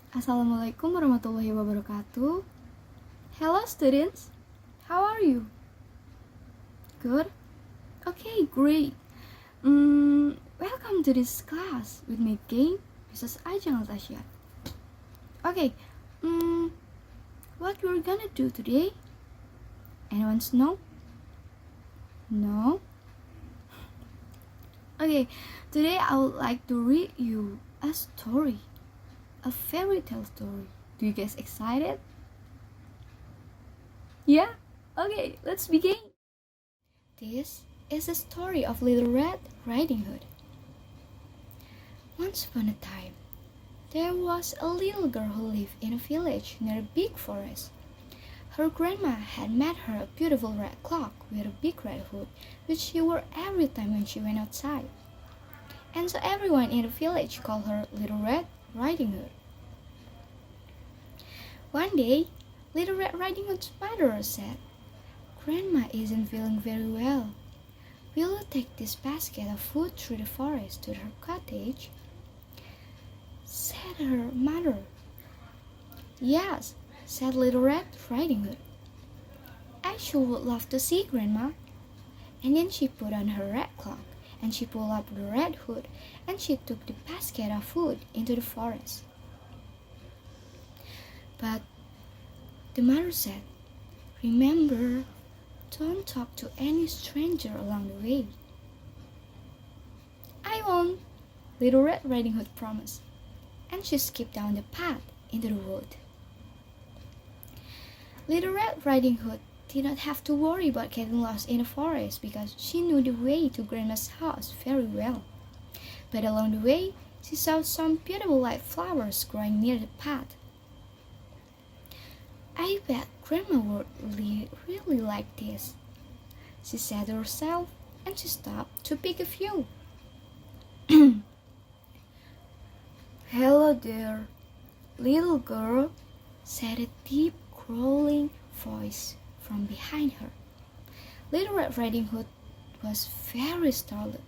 Assalamualaikum warahmatullahi wabarakatuh. Hello students, how are you? Good? Okay, great. Welcome to this class with me again, Mrs. Ajeng Altasya. Okay, what we're gonna do today? Anyone know? No? Okay, today I would like to read you a story. A fairy tale story. Do you guys excited? Yeah? Okay, let's begin. This is a story of Little Red Riding Hood. Once upon a time, there was a little girl who lived in a village near a big forest. Her grandma had made her a beautiful red cloak with a big red hood, which she wore every time when she went outside. And so everyone in the village called her Little Red Riding Hood. One day, Little Red Riding Hood's mother said, "Grandma isn't feeling very well. Will you take this basket of food through the forest to her cottage?" Said her mother. "Yes," said Little Red Riding Hood. "I sure would love to see Grandma." And then she put on her red cloak, and she pulled up the red hood, and she took the basket of food into the forest. But the mother said, "Remember, don't talk to any stranger along the way." "I won't," Little Red Riding Hood promised, and she skipped down the path into the wood. Little Red Riding Hood did not have to worry about getting lost in the forest because she knew the way to Grandma's house very well. But along the way, she saw some beautiful white flowers growing near the path. "I bet Grandma would really like this," she said to herself, and she stopped to pick a few. "Hello there, little girl," said a deep, growling voice from behind her. Little Red Riding Hood was very startled.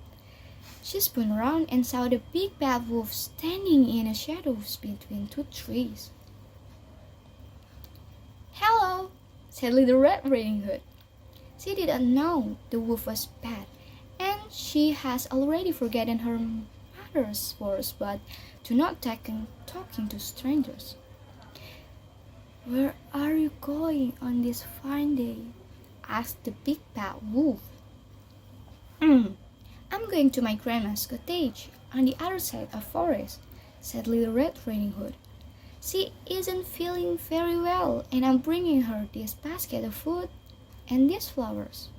She spun around and saw the big bad wolf standing in the shadows between two trees. "Hello," said Little Red Riding Hood. She didn't know the wolf was bad, and she has already forgotten her mother's words but to not talking to strangers. "Where are you going on this fine day?" asked the big bad wolf. "I'm going to my grandma's cottage on the other side of the forest," said Little Red Riding Hood. "She isn't feeling very well, and I'm bringing her this basket of food and these flowers."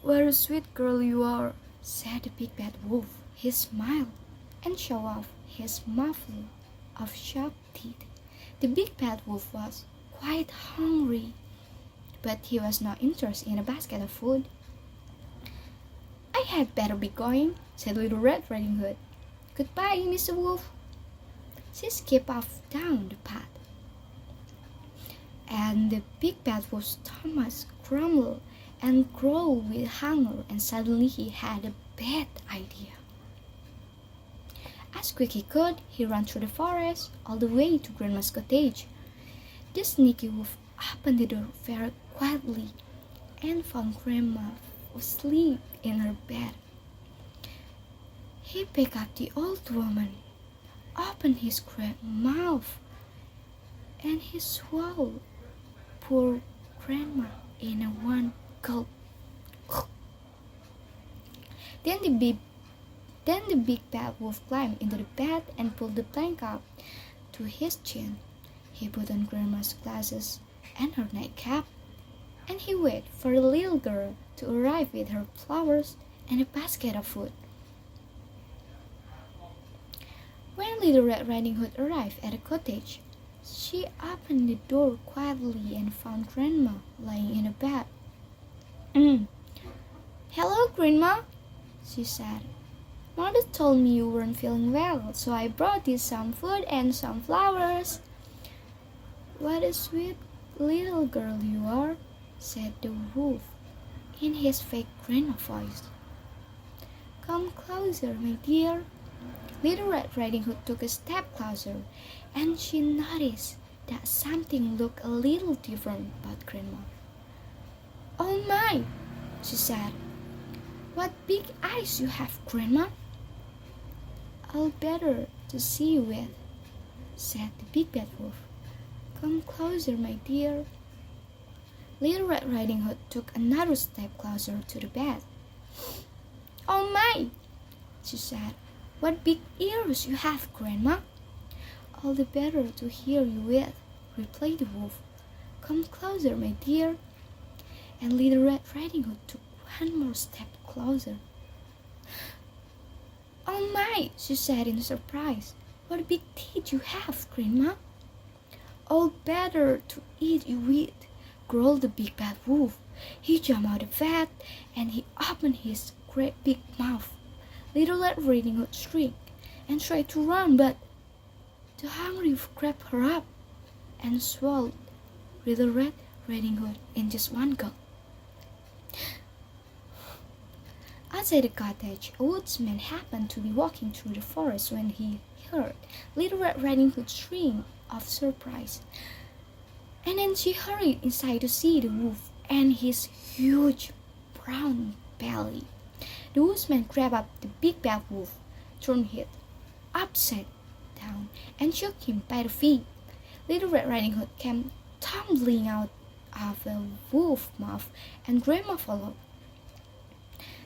"What a sweet girl you are," said the big bad wolf. He smiled and showed off his mouthful of sharp teeth. The big bad wolf was quite hungry, but he was not interested in a basket of food. "I had better be going," said Little Red Riding Hood. "Goodbye, Mr. Wolf." She skipped off down the path, and the big bad wolf's stomach grumbled and growled with hunger, and suddenly he had a bad idea. As quick as he could, he ran through the forest all the way to Grandma's cottage. The sneaky wolf opened the door very quietly and found Grandma asleep in her bed. He picked up the old woman, opened his great mouth, and he swallowed poor Grandma in a one gulp. Then the big bad wolf climbed into the bed and pulled the blanket up to his chin. He put on Grandma's glasses and her nightcap, and he waited for the little girl to arrive with her flowers and a basket of food. When Little Red Riding Hood arrived at the cottage, she opened the door quietly and found Grandma lying in a bed. "Hello, Grandma," she said. "Mother told me you weren't feeling well, so I brought you some food and some flowers." "What a sweet little girl you are," said the wolf in his fake grandma voice. "Come closer, my dear. Little Red Riding Hood took a step closer, and she noticed that something looked a little different about Grandma. "Oh my," she said. "What big eyes you have, Grandma." "All better to see you with," said the big bad wolf. "Come closer, my dear." Little Red Riding Hood took another step closer to the bed. "Oh my," she said. "What big ears you have, Grandma." "All the better to hear you with," replied the wolf. "Come closer, my dear." And Little Red Riding Hood took one more step closer. "Oh my," she said in surprise. "What big teeth you have, Grandma." "All better to eat you with," growled the big bad wolf. He jumped out of bed and he opened his great big mouth. Little Red Riding Hood shrieked and tried to run, but the hungry wolf grabbed her up and swallowed Little Red Riding Hood in just one gulp. Outside the cottage, a woodsman happened to be walking through the forest when he heard Little Red Riding Hood scream of surprise. And then she hurried inside to see the wolf and his huge brown belly. The woodsman grabbed up the big bad wolf, turned it upside down, and shook him by the feet. Little Red Riding Hood came tumbling out of the wolf's mouth, and Grandma followed.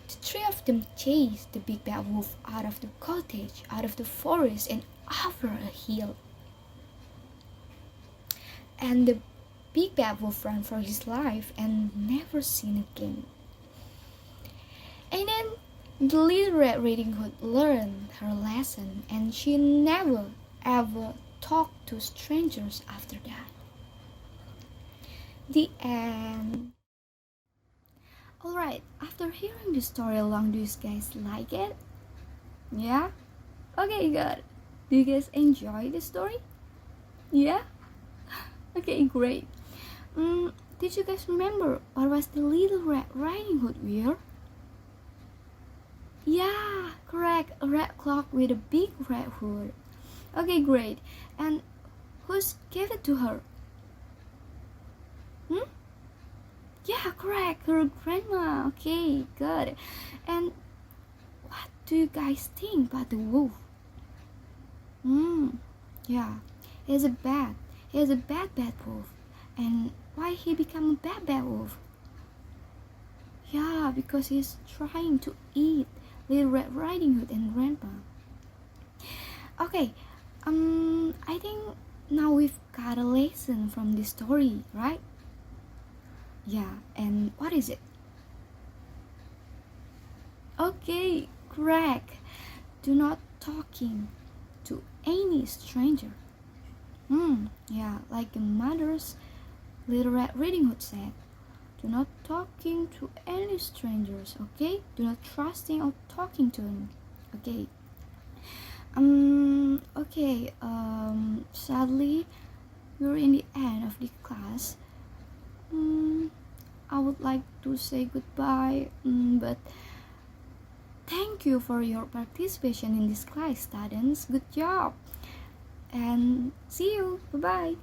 The three of them chased the big bad wolf out of the cottage, out of the forest, and over a hill. And the big bad wolf ran for his life and never seen again. And then the Little Red Riding Hood learned her lesson, and she never ever talked to strangers after that. The end. Alright, after hearing the story along, do you guys like it? Yeah? Okay, good. Do you guys enjoy the story? Yeah? Okay, great. Did you guys remember what was the Little Red Riding Hood wear? Yeah, correct. A red cloak with a big red hood. Okay, great. And who's gave it to her? Yeah, correct. Her grandma. Okay, good. And what do you guys think about the wolf? Yeah, he's a bad wolf. And why he become a bad wolf? Yeah, because he's trying to eat Little Red Riding Hood and Grandpa. Okay, I think now we've got a lesson from this story, right? Yeah, and what is it? Okay, correct. Do not talking to any stranger. Yeah, like the mother's Little Red Riding Hood said. Do not talking to any strangers, okay? Do not trusting or talking to them, okay? Sadly, we're in the end of the class. I would like to say goodbye, but thank you for your participation in this class, students. Good job, and see you. Bye-bye.